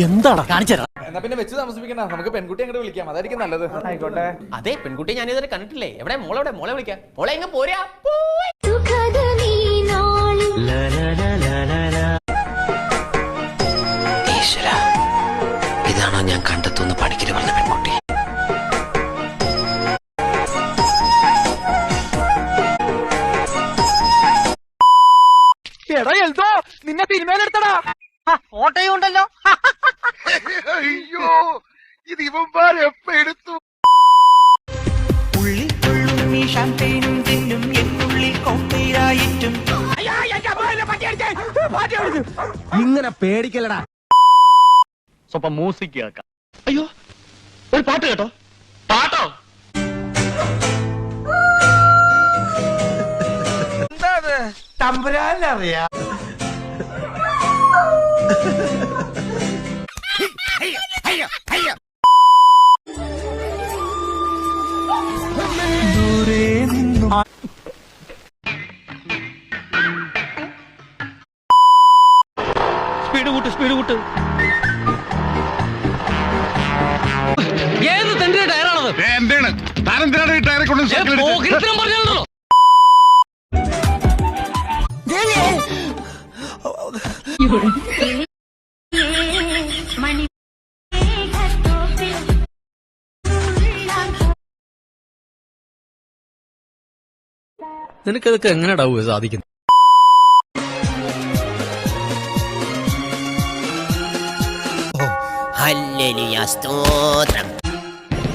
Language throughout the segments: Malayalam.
എന്താടാ കാണിച്ചരാ? എന്നാ പിന്നെ വെച്ച് താമസിപ്പിക്കണ്ട, നമുക്ക് പെൺകുട്ടി അങ്ങോട്ട് വിളിക്കാം, അതായിരിക്കും നല്ലത്. ആയിക്കോട്ടെ. അതെ, പെൺകുട്ടി ഞാൻ ഇതുവരെ കണ്ടിട്ടില്ലേ. എവിടെ മോളെവിടെ? മോളെ വിളിക്കാം. മോളെ എങ്ങ പോരാ. ഇതാണോ ഞാൻ കണ്ടെത്തുന്ന പണിക്കര് പറഞ്ഞ പെൺകുട്ടി? എടാ എൽദോ, നിന്നെ തിരുമേലെടുത്തടാ. ഫോട്ടോയും ഉണ്ടല്ലോ. അയ്യോ, ഇത് ഇവന്മാരെ എപ്പ എടുത്തു? ഉള്ളിൽ കൊള്ളും ഈ ഷാമ്പെയിനും തിന്നും എന്നുള്ളിൽ കോപ്പയിലായിട്ടും. ഇങ്ങനെ പേടിക്കലടാ. സ്വപ്പം മ്യൂസിക് കേൾക്കാം. അയ്യോ, ഒരു പാട്ട് കേട്ടോ. പാട്ടോ? എന്താ തമ്പുരാനറിയാ? ദൂരെ നിന്നു സ്പീഡ് കൂട്ട്. ഏത് തന്റെ ടയറാണത്? എന്താണ് താനെന്തിനാണ് ഈ ടയറെ കൊണ്ട് പറഞ്ഞല്ലോ. നിനക്കതൊക്കെ എങ്ങനെയാ സാധിക്കുന്നത്?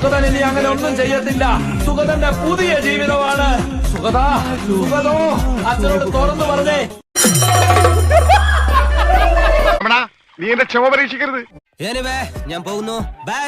സുഗതൻ ഇനി അങ്ങനെ ഒന്നും ചെയ്യത്തില്ല. സുഗതന്റെ പുതിയ ജീവിതമാണ്. സുഗതോ അച്ഛനോട് തുറന്നു പറഞ്ഞേ. നീ എന്റെ ക്ഷമ പരീക്ഷിക്കരുത്. ഞാൻ പോകുന്നു. ബൈ.